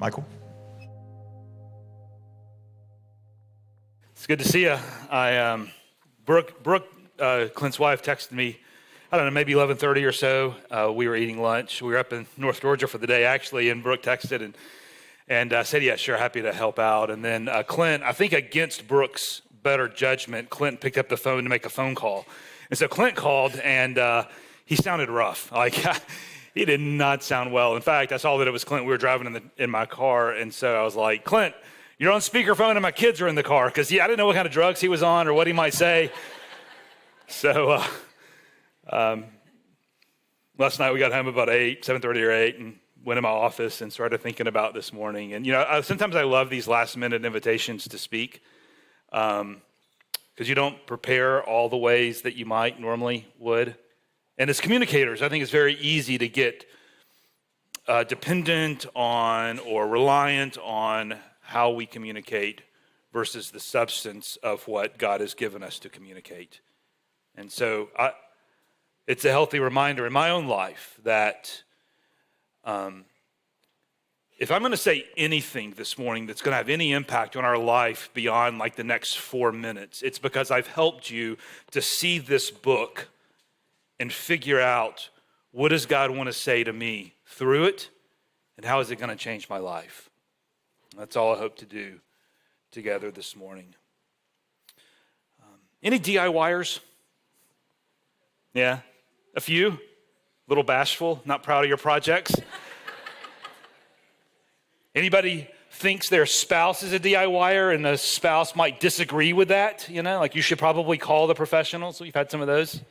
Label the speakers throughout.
Speaker 1: Michael?
Speaker 2: It's good to see you. Brooke, Clint's wife, texted me, I don't know, maybe 11:30 or so. We were eating lunch. We were up in North Georgia for the day, actually, and Brooke texted and said, yeah, sure, happy to help out. And then Clint, I think against Brooke's better judgment, Clint picked up the phone to make a phone call. And so Clint called, and he sounded rough. Like, he did not sound well. In fact, I saw that it was Clint. We were driving in my car, and so I was like, Clint, you're on speakerphone and my kids are in the car, because I didn't know what kind of drugs he was on or what he might say. So last night we got home about 7:30 or 8, and went in my office and started thinking about this morning. And, sometimes I love these last-minute invitations to speak, because you don't prepare all the ways that you might normally would. And as communicators, I think it's very easy to get dependent on or reliant on how we communicate versus the substance of what God has given us to communicate. And so it's a healthy reminder in my own life that if I'm going to say anything this morning that's going to have any impact on our life beyond like the next 4 minutes, it's because I've helped you to see this book and figure out, what does God want to say to me through it, and how is it going to change my life? That's all I hope to do together this morning. Any DIYers? Yeah, a few? A little bashful, not proud of your projects? Anybody thinks their spouse is a DIYer and the spouse might disagree with that? Like you should probably call the professionals. We've had some of those.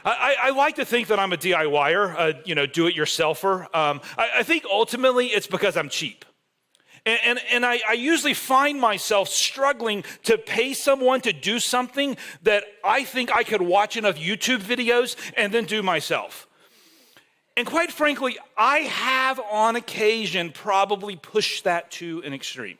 Speaker 2: I like to think that I'm a DIYer, do-it-yourselfer. I think ultimately it's because I'm cheap. And I usually find myself struggling to pay someone to do something that I think I could watch enough YouTube videos and then do myself. And quite frankly, I have on occasion probably pushed that to an extreme.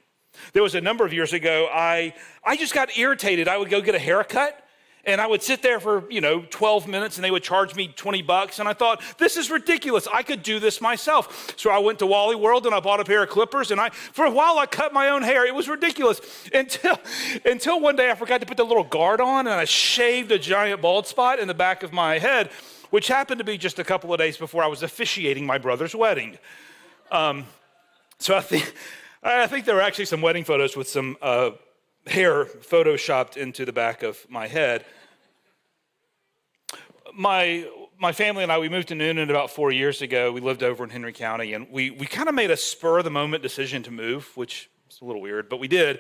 Speaker 2: There was a number of years ago, I just got irritated. I would go get a haircut, and I would sit there for, 12 minutes, and they would charge me $20. And I thought, this is ridiculous. I could do this myself. So I went to Wally World, and I bought a pair of clippers, and for a while, I cut my own hair. It was ridiculous until one day I forgot to put the little guard on, and I shaved a giant bald spot in the back of my head, which happened to be just a couple of days before I was officiating my brother's wedding. So I think there were actually some wedding photos with some hair photoshopped into the back of my head. My family and I, we moved to Newnan about 4 years ago. We lived over in Henry County, and we kind of made a spur-of-the-moment decision to move, which is a little weird, but we did.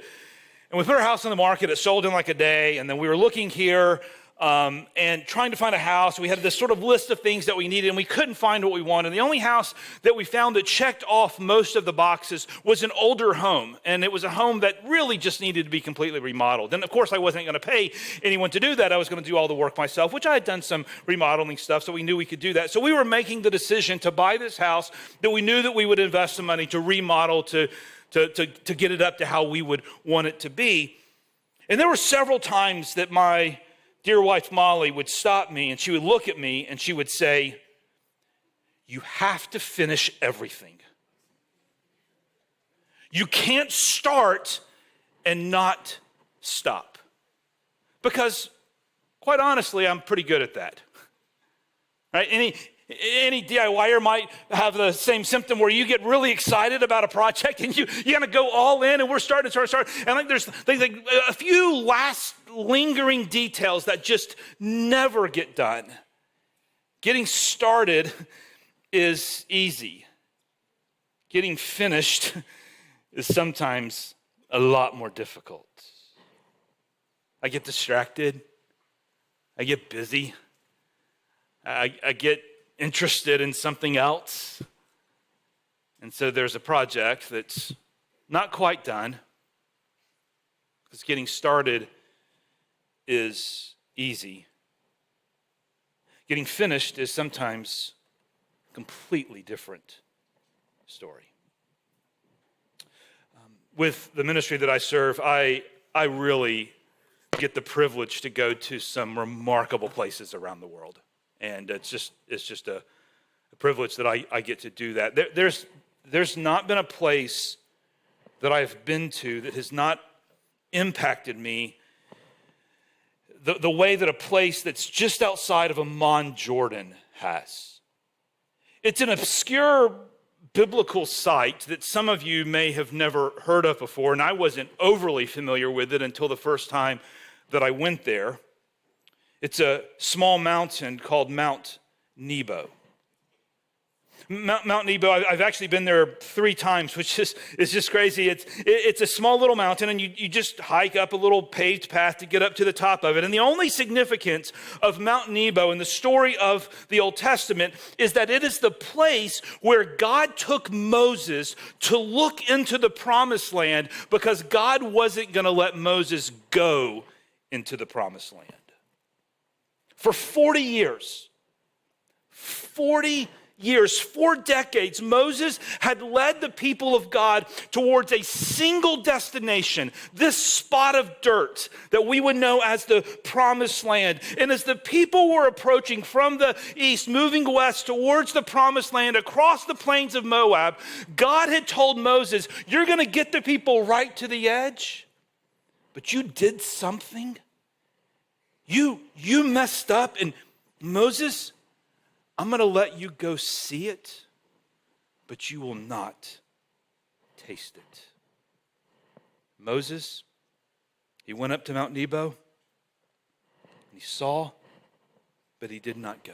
Speaker 2: And we put our house on the market. It sold in like a day, and then we were looking here and trying to find a house. We had this sort of list of things that we needed, and we couldn't find what we wanted. The only house that we found that checked off most of the boxes was an older home, and it was a home that really just needed to be completely remodeled. And of course, I wasn't going to pay anyone to do that. I was going to do all the work myself, which I had done some remodeling stuff, so we knew we could do that. So we were making the decision to buy this house that we knew that we would invest some money to remodel, to get it up to how we would want it to be. And there were several times that my dear wife Molly would stop me, and she would look at me and she would say, you have to finish everything. You can't start and not stop. Because quite honestly, I'm pretty good at that. Right? Any DIYer might have the same symptom where you get really excited about a project and you kind of go all in, and we're starting. And like there's like a few last lingering details that just never get done. Getting started is easy. Getting finished is sometimes a lot more difficult. I get distracted. I get busy. I get interested in something else. And so there's a project that's not quite done, because getting started is easy. Getting finished is sometimes a completely different story. With the ministry that I serve, I really get the privilege to go to some remarkable places around the world. And it's just a privilege that I get to do that. There's there's not been a place that I've been to that has not impacted me the way that a place that's just outside of Amman, Jordan has. It's an obscure biblical site that some of you may have never heard of before, and I wasn't overly familiar with it until the first time that I went there. It's a small mountain called Mount Nebo. Mount Nebo, I've actually been there 3 times, which is just crazy. It's a small little mountain, and you just hike up a little paved path to get up to the top of it. And the only significance of Mount Nebo in the story of the Old Testament is that it is the place where God took Moses to look into the promised land, because God wasn't going to let Moses go into the promised land. For 40 years, 4 decades, Moses had led the people of God towards a single destination, this spot of dirt that we would know as the promised land. And as the people were approaching from the east, moving west towards the promised land across the plains of Moab, God had told Moses, you're going to get the people right to the edge, but you did something. You messed up, and Moses, I'm going to let you go see it, but you will not taste it. Moses, he went up to Mount Nebo, and he saw, but he did not go.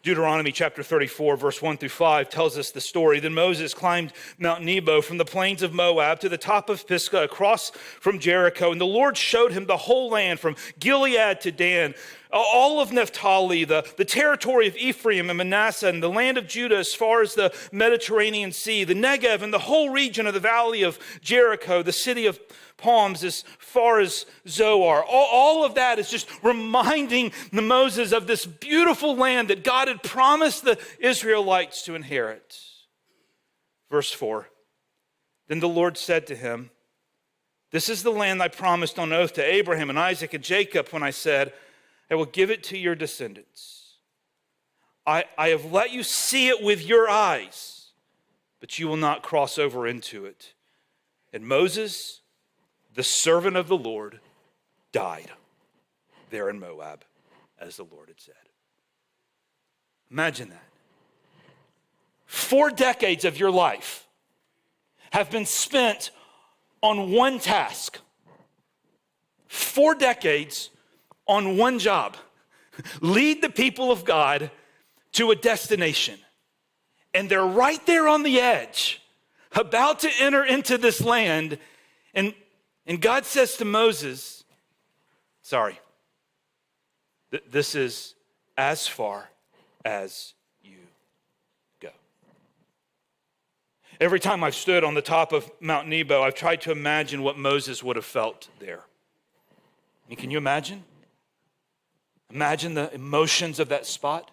Speaker 2: Deuteronomy chapter 34, verse 1 through 5 tells us the story. Then Moses climbed Mount Nebo from the plains of Moab to the top of Pisgah across from Jericho. And the Lord showed him the whole land from Gilead to Dan, all of Naphtali, the territory of Ephraim and Manasseh, and the land of Judah as far as the Mediterranean Sea, the Negev and the whole region of the valley of Jericho, the city of palms as far as Zoar. All of that is just reminding Moses of this beautiful land that God had promised the Israelites to inherit. Verse 4, then the Lord said to him, this is the land I promised on oath to Abraham and Isaac and Jacob when I said, I will give it to your descendants. I have let you see it with your eyes, but you will not cross over into it. And Moses, the servant of the Lord, died there in Moab, as the Lord had said. Imagine that. 4 decades of your life have been spent on one task. 4 decades on one job. Lead the people of God to a destination. And they're right there on the edge, about to enter into this land. And God says to Moses, sorry, this is as far as you go. Every time I've stood on the top of Mount Nebo, I've tried to imagine what Moses would have felt there. I mean, can you imagine? Imagine the emotions of that spot.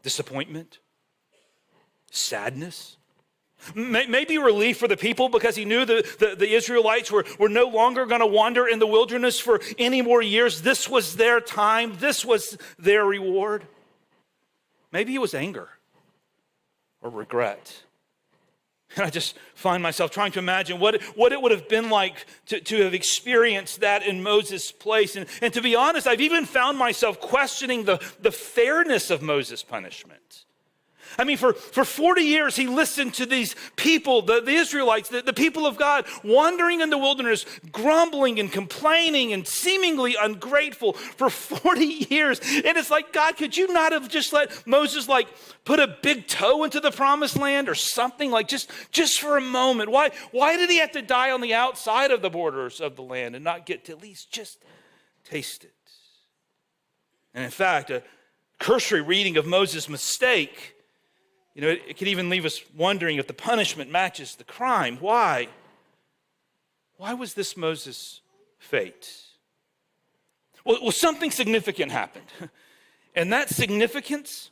Speaker 2: Disappointment, sadness, maybe relief for the people because he knew the Israelites were no longer going to wander in the wilderness for any more years. This was their time. This was their reward. Maybe it was anger or regret. And I just find myself trying to imagine what it would have been like to have experienced that in Moses' place. And to be honest, I've even found myself questioning the fairness of Moses' punishment. I mean, for 40 years, he listened to these people, the Israelites, the people of God, wandering in the wilderness, grumbling and complaining and seemingly ungrateful for 40 years. And it's like, God, could you not have just let Moses put a big toe into the promised land or something, just for a moment? Why did he have to die on the outside of the borders of the land and not get to at least just taste it? And in fact, a cursory reading of Moses' mistake, it could even leave us wondering if the punishment matches the crime. Why? Why was this Moses' fate? Well, something significant happened. And that significance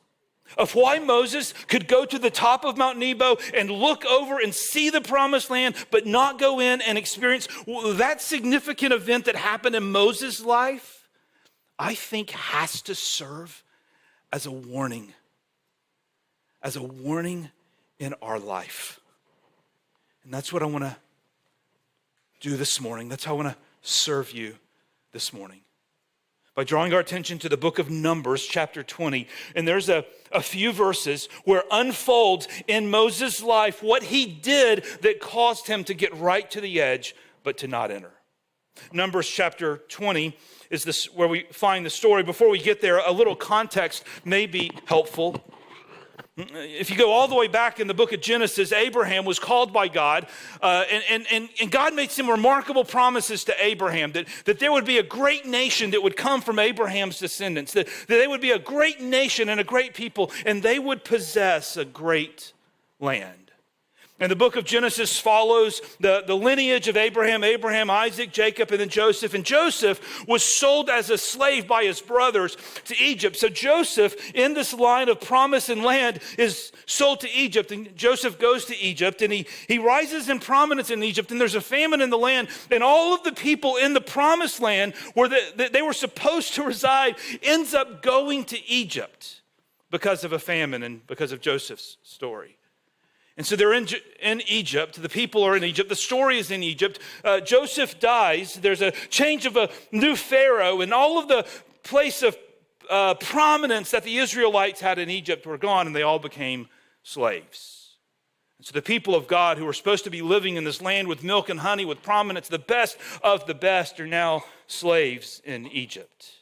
Speaker 2: of why Moses could go to the top of Mount Nebo and look over and see the promised land, but not go in and experience that significant event that happened in Moses' life, I think has to serve as a warning. as a warning in our life. And that's what I want to do this morning. That's how I want to serve you this morning, by drawing our attention to the book of Numbers, chapter 20. And there's a few verses where unfolds in Moses' life what he did that caused him to get right to the edge, but to not enter. Numbers chapter 20 is this where we find the story. Before we get there, a little context may be helpful. If you go all the way back in the book of Genesis, Abraham was called by God, and God made some remarkable promises to Abraham that there would be a great nation that would come from Abraham's descendants, that they would be a great nation and a great people, and they would possess a great land. And the book of Genesis follows the lineage of Abraham, Isaac, Jacob, and then Joseph. And Joseph was sold as a slave by his brothers to Egypt. So Joseph, in this line of promise and land, is sold to Egypt. And Joseph goes to Egypt, and he rises in prominence in Egypt. And there's a famine in the land. And all of the people in the promised land where they were supposed to reside ends up going to Egypt because of a famine and because of Joseph's story. And so they're in Egypt. The people are in Egypt. The story is in Egypt. Joseph dies. There's a change of a new Pharaoh, and all of the place of prominence that the Israelites had in Egypt were gone, and they all became slaves. And so the people of God, who were supposed to be living in this land with milk and honey, with prominence, the best of the best, are now slaves in Egypt.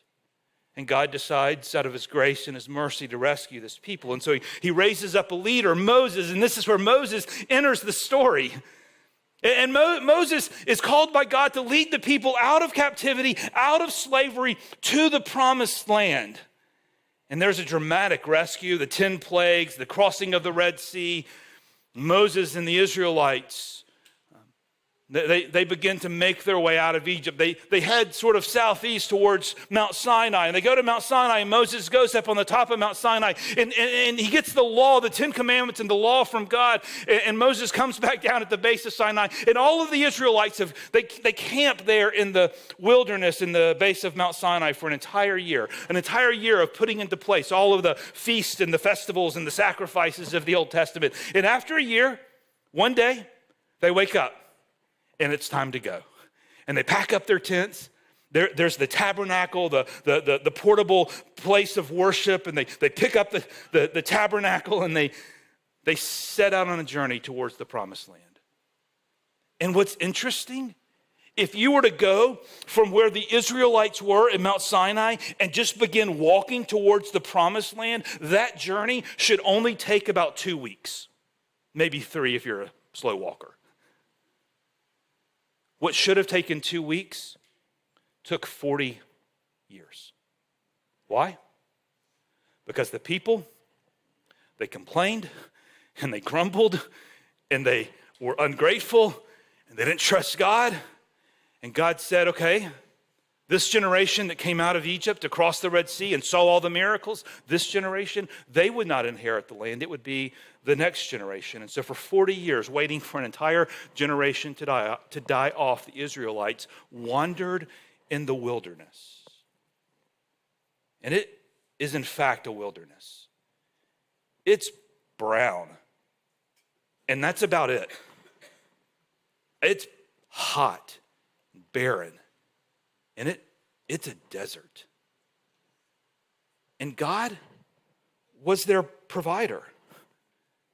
Speaker 2: And God decides out of his grace and his mercy to rescue this people. And so he raises up a leader, Moses, and this is where Moses enters the story. And Moses is called by God to lead the people out of captivity, out of slavery, to the promised land. And there's a dramatic rescue, the 10 plagues, the crossing of the Red Sea. Moses and the Israelites, They begin to make their way out of Egypt. They head sort of southeast towards Mount Sinai. And they go to Mount Sinai, and Moses goes up on the top of Mount Sinai. And he gets the law, the 10 commandments and the law from God. And Moses comes back down at the base of Sinai. And all of the Israelites, they camp there in the wilderness in the base of Mount Sinai for an entire year of putting into place all of the feasts and the festivals and the sacrifices of the Old Testament. And after a year, one day, they wake up. And it's time to go. And they pack up their tents. There's the tabernacle, the portable place of worship, and they pick up the tabernacle, and they set out on a journey towards the promised land. And what's interesting, if you were to go from where the Israelites were in Mount Sinai and just begin walking towards the promised land, that journey should only take about 2 weeks, maybe 3 if you're a slow walker. What should have taken 2 weeks took 40 years. Why? Because the people, they complained and they grumbled and they were ungrateful and they didn't trust God. And God said, okay, this generation that came out of Egypt to cross the Red Sea and saw all the miracles, this generation, they would not inherit the land. It would be the next generation. And so for 40 years, waiting for an entire generation to die off, the Israelites wandered in the wilderness. And it is in fact a wilderness. It's brown. And that's about it. It's hot, barren. And it's a desert. And God was their provider.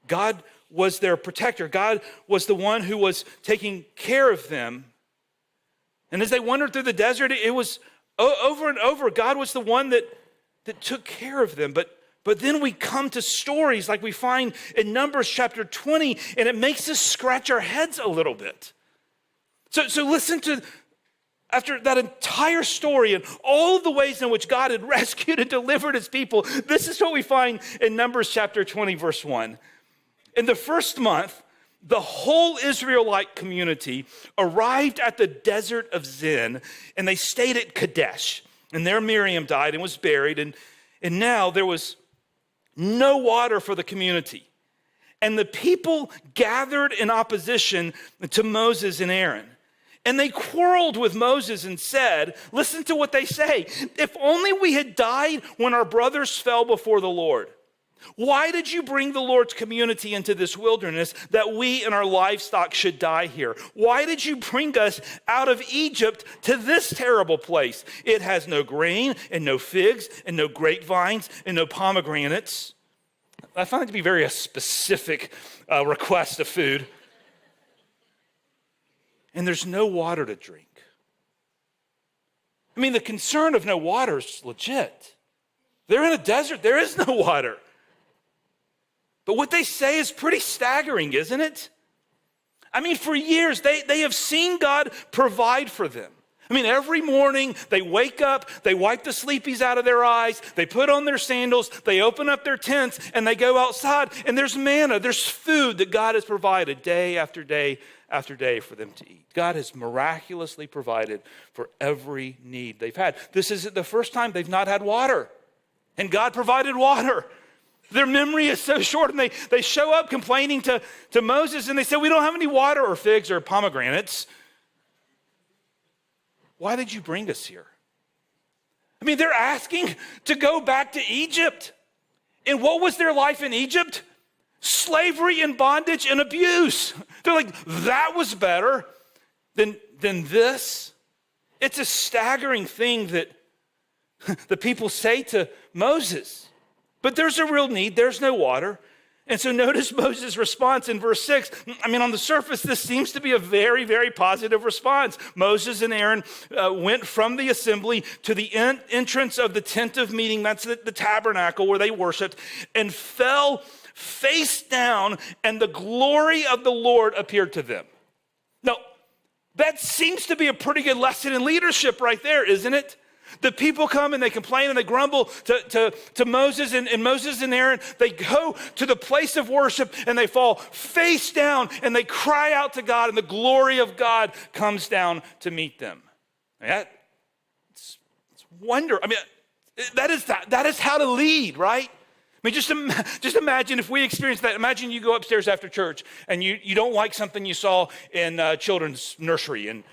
Speaker 2: God was their protector. God was the one who was taking care of them. And as they wandered through the desert, it was over and over, God was the one that took care of them. But then we come to stories like we find in Numbers chapter 20, and it makes us scratch our heads a little bit. So listen to, after that entire story and all of the ways in which God had rescued and delivered his people, this is what we find in Numbers chapter 20, verse 1. In the first month, the whole Israelite community arrived at the desert of Zin, and they stayed at Kadesh. And there Miriam died and was buried, and now there was no water for the community. And the people gathered in opposition to Moses and Aaron. And they quarreled with Moses and said, listen to what they say, if only we had died when our brothers fell before the Lord. Why did you bring the Lord's community into this wilderness that we and our livestock should die here? Why did you bring us out of Egypt to this terrible place? It has no grain and no figs and no grapevines and no pomegranates. I find it to be very a specific request of food. And there's no water to drink. I mean, the concern of no water is legit. They're in a desert. There is no water. But what they say is pretty staggering, isn't it? I mean, for years, they have seen God provide for them. I mean, every morning they wake up, they wipe the sleepies out of their eyes, they put on their sandals, they open up their tents, and they go outside, and there's manna, there's food that God has provided day after day after day for them to eat. God has miraculously provided for every need they've had. This isn't the first time they've not had water, and God provided water. Their memory is so short, and they show up complaining to Moses, and they say, we don't have any water or figs or pomegranates. Why did you bring us here? I mean, they're asking to go back to Egypt. And what was their life in Egypt? Slavery and bondage and abuse. They're like, that was better than this. It's a staggering thing that the people say to Moses. But there's a real need. There's no water. And so notice Moses' response in verse 6. I mean, on the surface, this seems to be a very, very positive response. Moses and Aaron went from the assembly to the entrance of the tent of meeting, that's the tabernacle where they worshiped, and fell face down, and the glory of the Lord appeared to them. Now, that seems to be a pretty good lesson in leadership right there, isn't it? The people come and they complain and they grumble to Moses, and Moses and Aaron, they go to the place of worship and they fall face down and they cry out to God, and the glory of God comes down to meet them. It's wonder. I mean, that is how to lead, right? I mean, just imagine if we experienced that. Imagine you go upstairs after church and you don't like something you saw in children's nursery, and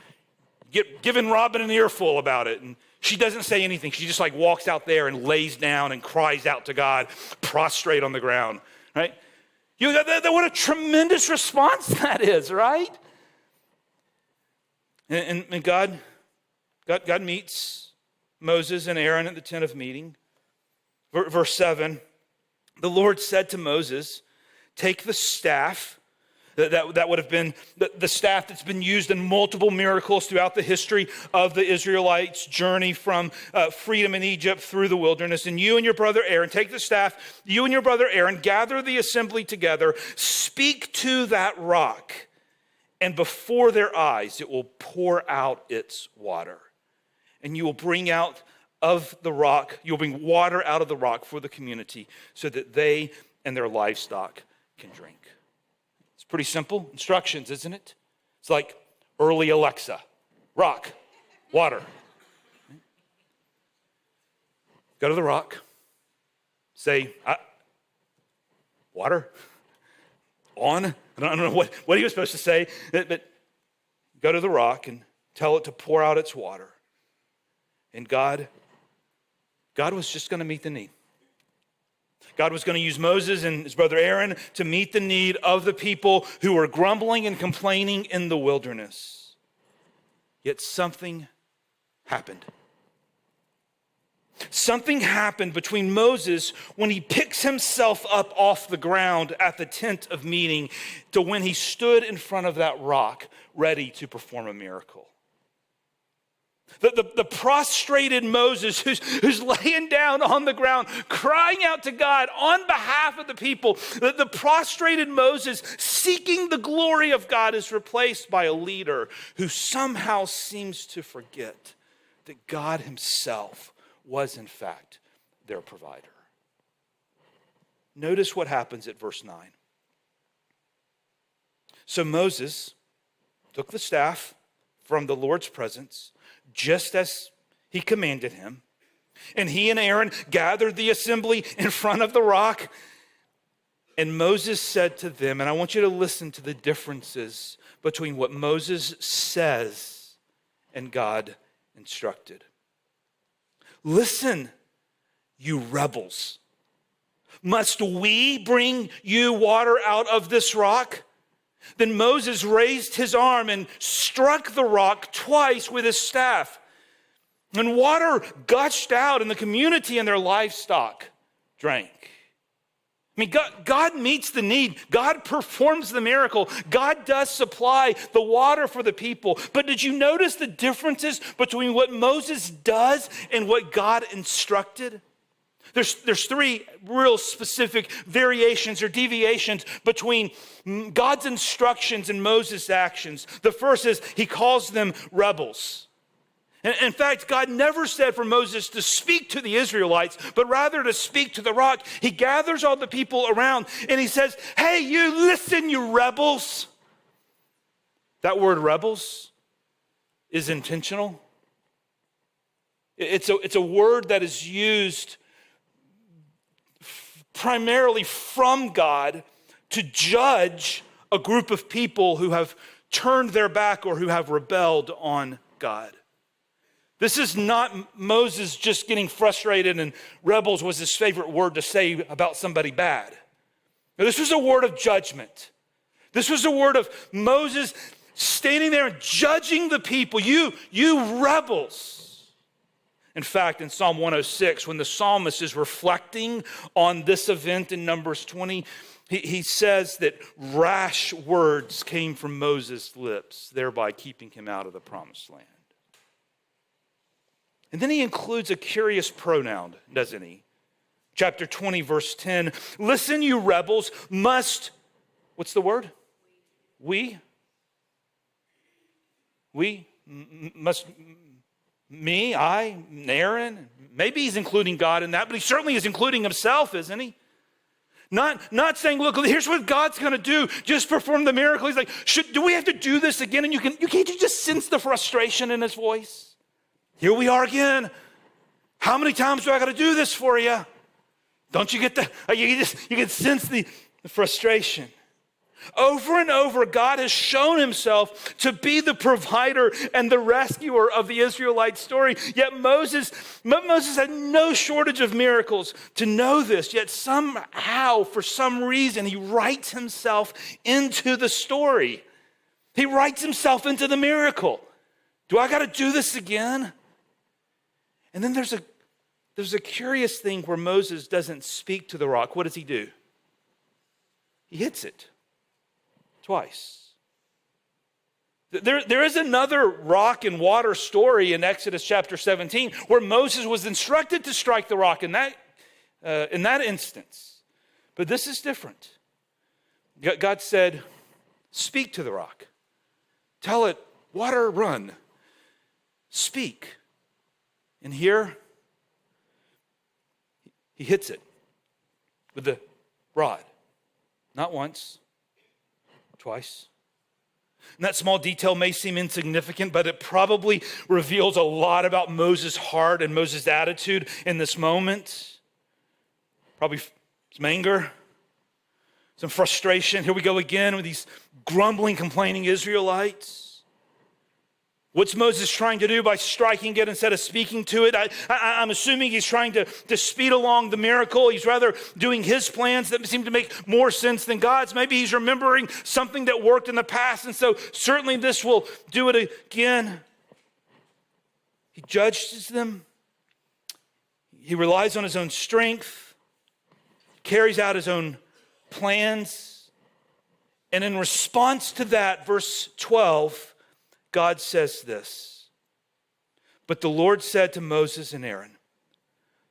Speaker 2: giving Robin an earful about it, and she doesn't say anything. She just like walks out there and lays down and cries out to God, prostrate on the ground, right? What a tremendous response that is, right? And God meets Moses and Aaron at the tent of meeting. Verse 7, the Lord said to Moses, take the staff. That would have been the staff that's been used in multiple miracles throughout the history of the Israelites' journey from freedom in Egypt through the wilderness. And you and your brother Aaron, take the staff, you and your brother Aaron, gather the assembly together, speak to that rock, and before their eyes it will pour out its water. And you will bring out of the rock, you'll bring water out of the rock for the community so that they and their livestock can drink. Pretty simple instructions, isn't it? It's like early Alexa. Rock, water. Go to the rock. Say, water? On? I don't know what he was supposed to say. But go to the rock and tell it to pour out its water. And God was just going to meet the need. God was going to use Moses and his brother Aaron to meet the need of the people who were grumbling and complaining in the wilderness. Yet something happened. Something happened between Moses when he picks himself up off the ground at the tent of meeting to when he stood in front of that rock ready to perform a miracle. The prostrated Moses who's laying down on the ground, crying out to God on behalf of the people. The prostrated Moses seeking the glory of God is replaced by a leader who somehow seems to forget that God himself was in fact their provider. Notice what happens at verse 9. So Moses took the staff from the Lord's presence, just as he commanded him. And he and Aaron gathered the assembly in front of the rock. And Moses said to them, and I want you to listen to the differences between what Moses says and God instructed. Listen, you rebels. Must we bring you water out of this rock? Then Moses raised his arm and struck the rock twice with his staff. And water gushed out, and the community and their livestock drank. I mean, God meets the need. God performs the miracle. God does supply the water for the people. But did you notice the differences between what Moses does and what God instructed? There's three real specific variations or deviations between God's instructions and Moses' actions. The first is he calls them rebels. In fact, God never said for Moses to speak to the Israelites, but rather to speak to the rock. He gathers all the people around and he says, hey, you listen, you rebels. That word rebels is intentional. It's a word that is used primarily from God to judge a group of people who have turned their back or who have rebelled on God. This is not Moses just getting frustrated, and rebels was his favorite word to say about somebody bad. Now, this was a word of judgment. This was a word of Moses standing there and judging the people. You rebels. In fact, in Psalm 106, when the psalmist is reflecting on this event in Numbers 20, he says that rash words came from Moses' lips, thereby keeping him out of the promised land. And then he includes a curious pronoun, doesn't he? Chapter 20, verse 10. Listen, you rebels, must, what's the word? We must, me, I, Aaron. Maybe he's including God in that, but he certainly is including himself, isn't he? Not saying, look, here's what God's going to do. Just perform the miracle. He's like, do we have to do this again? And you can't just sense the frustration in his voice. Here we are again. How many times do I got to do this for you? Don't you get you can sense the frustration. Over and over, God has shown himself to be the provider and the rescuer of the Israelite story. Yet Moses had no shortage of miracles to know this. Yet somehow, for some reason, he writes himself into the story. He writes himself into the miracle. Do I got to do this again? And then there's a curious thing where Moses doesn't speak to the rock. What does he do? He hits it twice. There is another rock and water story in Exodus chapter 17 where Moses was instructed to strike the rock in that instance. But this is different. God said, speak to the rock. Tell it, water, run. Speak. And here, he hits it with the rod. Not once, twice. And that small detail may seem insignificant, but it probably reveals a lot about Moses' heart and Moses' attitude in this moment. Probably some anger, some frustration. Here we go again with these grumbling, complaining Israelites. What's Moses trying to do by striking it instead of speaking to it? I'm assuming he's trying to speed along the miracle. He's rather doing his plans that seem to make more sense than God's. Maybe he's remembering something that worked in the past, and so certainly this will do it again. He judges them. He relies on his own strength, carries out his own plans. And in response to that, verse 12, God says this, but the Lord said to Moses and Aaron,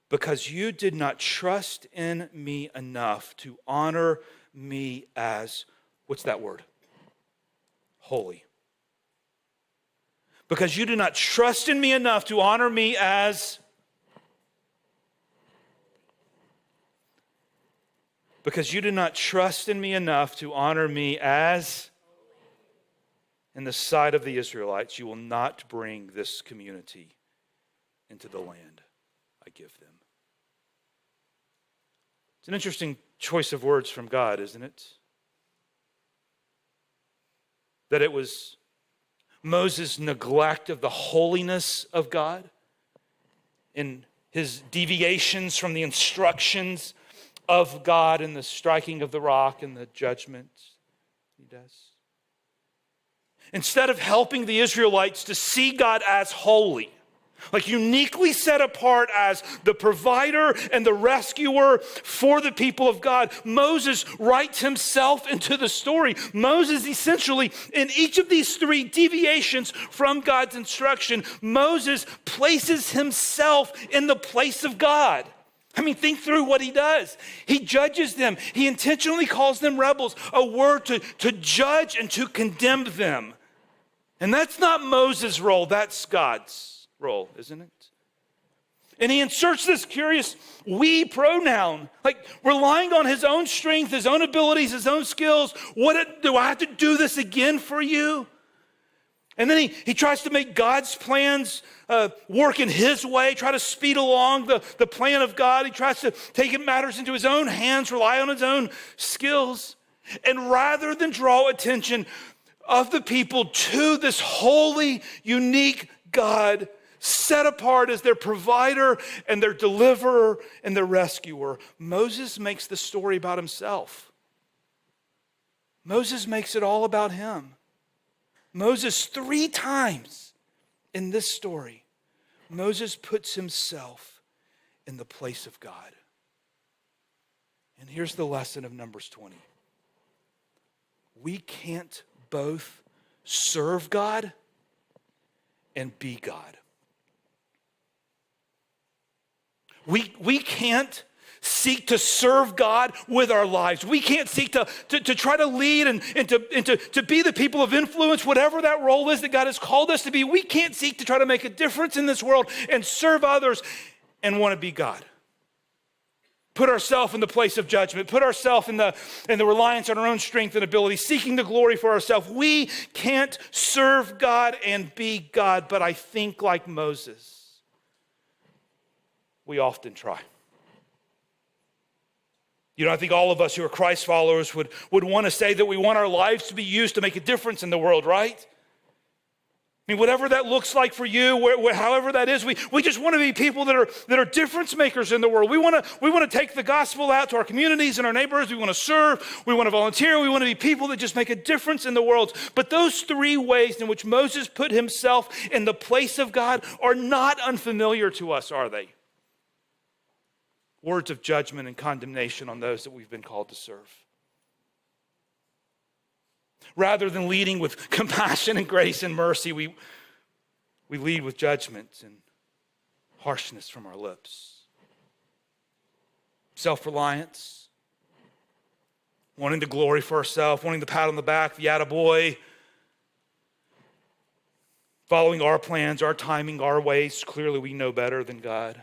Speaker 2: because you did not trust in me enough to honor me as, what's that word? Holy. Because you did not trust in me enough to honor me as, because you did not trust in me enough to honor me as, in the sight of the Israelites, you will not bring this community into the land I give them. It's an interesting choice of words from God, isn't it? That it was Moses' neglect of the holiness of God in his deviations from the instructions of God and the striking of the rock and the judgment he does. Instead of helping the Israelites to see God as holy, like uniquely set apart as the provider and the rescuer for the people of God, Moses writes himself into the story. Moses essentially, in each of these three deviations from God's instruction, Moses places himself in the place of God. I mean, think through what he does. He judges them. He intentionally calls them rebels, a word to judge and to condemn them. And that's not Moses' role, that's God's role, isn't it? And he inserts this curious we pronoun, like relying on his own strength, his own abilities, his own skills. Do I have to do this again for you? And then he tries to make God's plans work in his way, try to speed along the plan of God. He tries to take matters into his own hands, rely on his own skills. And rather than draw attention of the people to this holy, unique God, set apart as their provider and their deliverer and their rescuer, Moses makes the story about himself. Moses makes it all about him. Moses, 3 times in this story, Moses puts himself in the place of God. And here's the lesson of Numbers 20. We can't both serve God and be God. We can't seek to serve God with our lives. We can't seek to try to lead and to be the people of influence, whatever that role is that God has called us to be. We can't seek to try to make a difference in this world and serve others and want to be God. Put ourselves in the place of judgment, put ourselves in the reliance on our own strength and ability, seeking the glory for ourselves. We can't serve God and be God, but I think like Moses, we often try. You know, I think all of us who are Christ followers would want to say that we want our lives to be used to make a difference in the world, right? I mean, whatever that looks like for you, however that is, we just want to be people that are difference makers in the world. We want to take the gospel out to our communities and our neighborhoods. We want to serve. We want to volunteer. We want to be people that just make a difference in the world. But those 3 ways in which Moses put himself in the place of God are not unfamiliar to us, are they? Words of judgment and condemnation on those that we've been called to serve. Rather than leading with compassion and grace and mercy, we lead with judgment and harshness from our lips. Self-reliance, wanting the glory for ourselves, wanting the pat on the back, the attaboy, following our plans, our timing, our ways. Clearly we know better than God.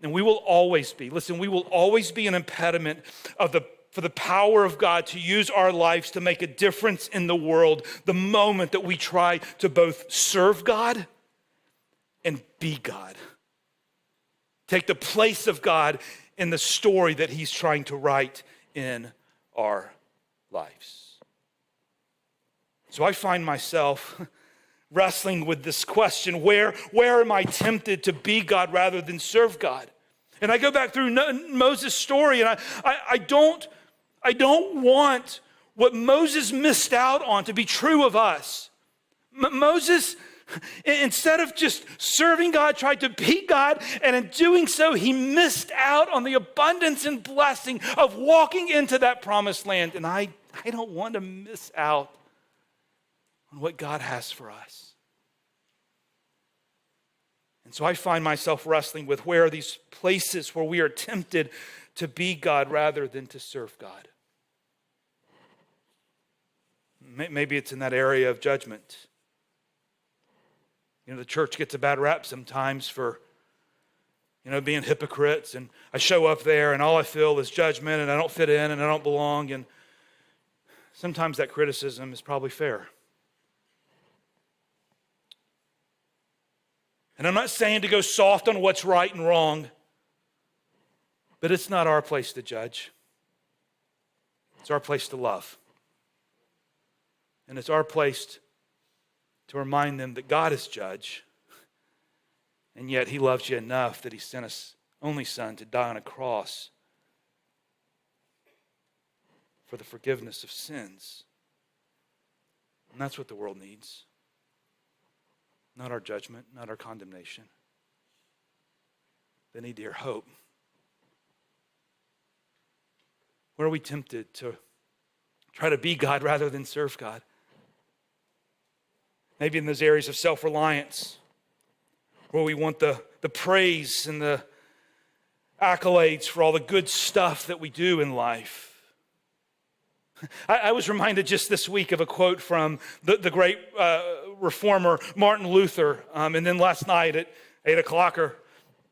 Speaker 2: And we will always be an impediment for the power of God to use our lives to make a difference in the world the moment that we try to both serve God and be God. Take the place of God in the story that he's trying to write in our lives. So I find myself wrestling with this question, where am I tempted to be God rather than serve God? And I go back through Moses' story, and I don't want what Moses missed out on to be true of us. Moses, instead of just serving God, tried to be God, and in doing so, he missed out on the abundance and blessing of walking into that promised land. And I don't want to miss out on what God has for us. And so I find myself wrestling with where are these places where we are tempted to be God rather than to serve God. Maybe it's in that area of judgment. You know, the church gets a bad rap sometimes for, being hypocrites. And I show up there and all I feel is judgment and I don't fit in and I don't belong. And sometimes that criticism is probably fair. And I'm not saying to go soft on what's right and wrong, but it's not our place to judge. It's our place to love. And it's our place to remind them that God is judge, and yet he loves you enough that he sent his only Son to die on a cross for the forgiveness of sins. And that's what the world needs. Not our judgment, not our condemnation. They need to hear hope. Where are we tempted to try to be God rather than serve God? Maybe in those areas of self-reliance, where we want the praise and the accolades for all the good stuff that we do in life. I was reminded just this week of a quote from the great reformer Martin Luther. And then last night at 8 o'clock or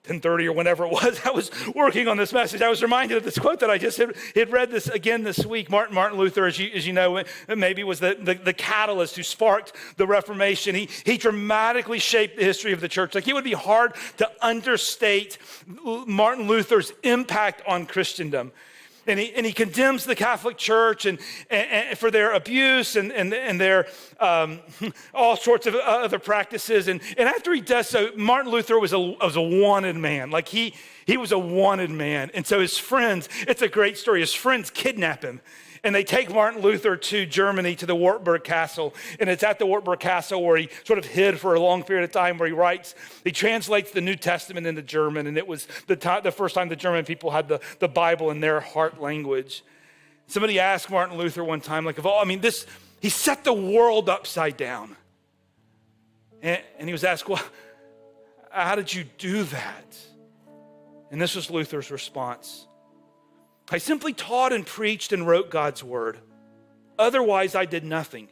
Speaker 2: 10:30 or whenever it was, I was working on this message. I was reminded of this quote that I just had read this again this week. Martin Luther, as you know, maybe was the catalyst who sparked the Reformation. He dramatically shaped the history of the church. Like, it would be hard to understate Martin Luther's impact on Christendom. And he condemns the Catholic Church and for their abuse and their all sorts of other practices. And after he does so, Martin Luther was a wanted man. Like, he was a wanted man. And so his friends, it's a great story, his friends kidnap him. And they take Martin Luther to Germany, to the Wartburg Castle. And it's at the Wartburg Castle where he sort of hid for a long period of time, where he translates the New Testament into German. And it was the first time the German people had the Bible in their heart language. Somebody asked Martin Luther one time, he set the world upside down. And he was asked, well, how did you do that? And this was Luther's response. I simply taught and preached and wrote God's word. Otherwise, I did nothing.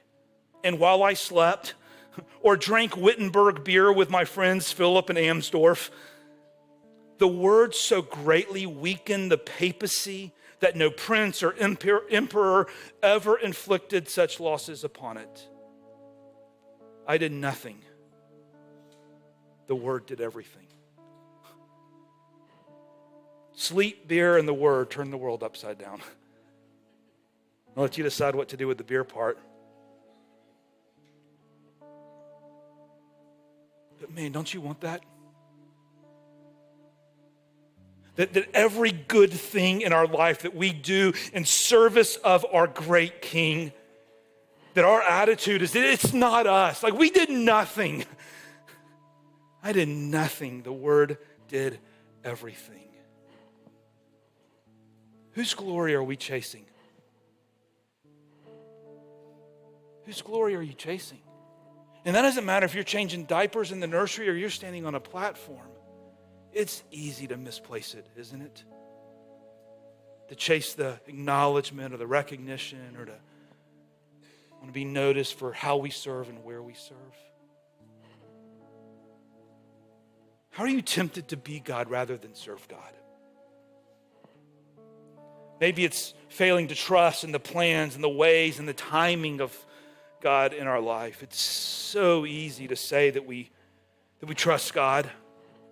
Speaker 2: And while I slept or drank Wittenberg beer with my friends Philip and Amsdorf, the word so greatly weakened the papacy that no prince or emperor ever inflicted such losses upon it. I did nothing. The word did everything. Sleep, beer, and the word turn the world upside down. I'll let you decide what to do with the beer part. But man, don't you want that? That every good thing in our life that we do in service of our great King, that our attitude is that it's not us. Like, we did nothing. I did nothing. The word did everything. Whose glory are we chasing? Whose glory are you chasing? And that doesn't matter if you're changing diapers in the nursery or you're standing on a platform. It's easy to misplace it, isn't it? To chase the acknowledgement or the recognition, or to want to be noticed for how we serve and where we serve. How are you tempted to be God rather than serve God? Maybe it's failing to trust in the plans and the ways and the timing of God in our life. It's so easy to say that we trust God,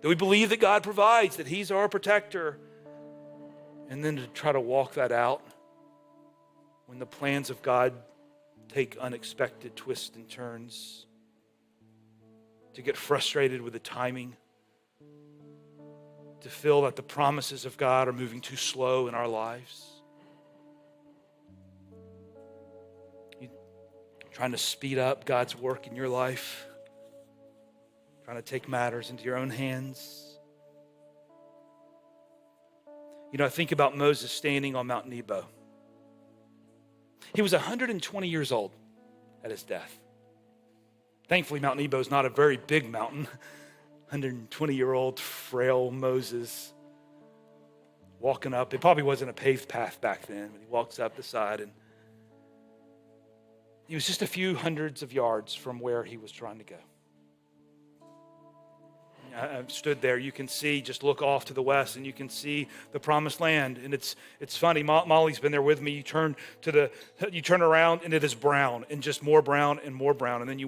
Speaker 2: that we believe that God provides, that He's our protector, and then to try to walk that out when the plans of God take unexpected twists and turns, to get frustrated with the timing, to feel that the promises of God are moving too slow in our lives. You trying to speed up God's work in your life, trying to take matters into your own hands. I think about Moses standing on Mount Nebo. He was 120 years old at his death. Thankfully, Mount Nebo is not a very big mountain. 120-year-old frail Moses walking up. It probably wasn't a paved path back then, but he walks up the side, and he was just a few hundreds of yards from where he was trying to go. I stood there. You can see, just look off to the west, and you can see the promised land. And it's funny. Molly's been there with me. You turn around, and it is brown, and just more brown and more brown. And then you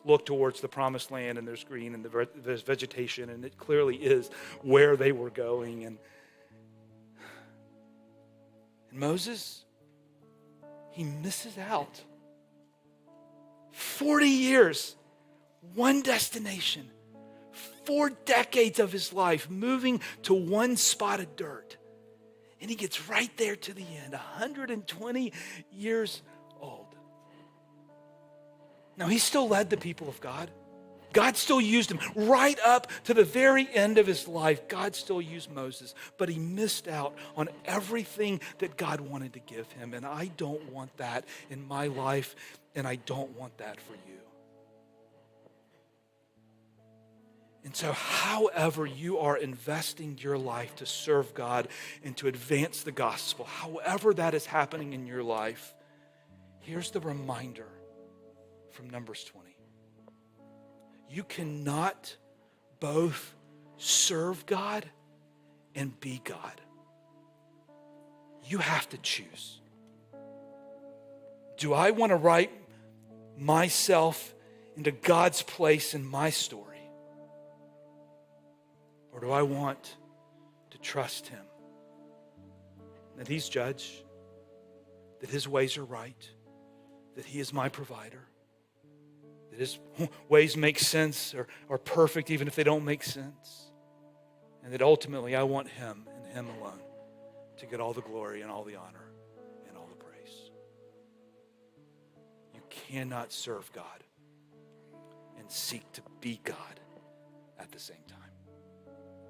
Speaker 2: look towards the promised land, and there's green, and there's vegetation, and it clearly is where they were going. And Moses, he misses out. 40 years, one destination. 4 decades of his life moving to one spot of dirt. And he gets right there to the end, 120 years old. Now, he still led the people of God. God still used him right up to the very end of his life. God still used Moses, but he missed out on everything that God wanted to give him. And I don't want that in my life, and I don't want that for you. And so, however you are investing your life to serve God and to advance the gospel, however that is happening in your life, here's the reminder from Numbers 20. You cannot both serve God and be God. You have to choose. Do I want to write myself into God's place in my story? Or do I want to trust him? That he's judge, that his ways are right, that he is my provider, that his ways make sense or are perfect even if they don't make sense, and that ultimately I want him and him alone to get all the glory and all the honor and all the praise. You cannot serve God and seek to be God at the same time.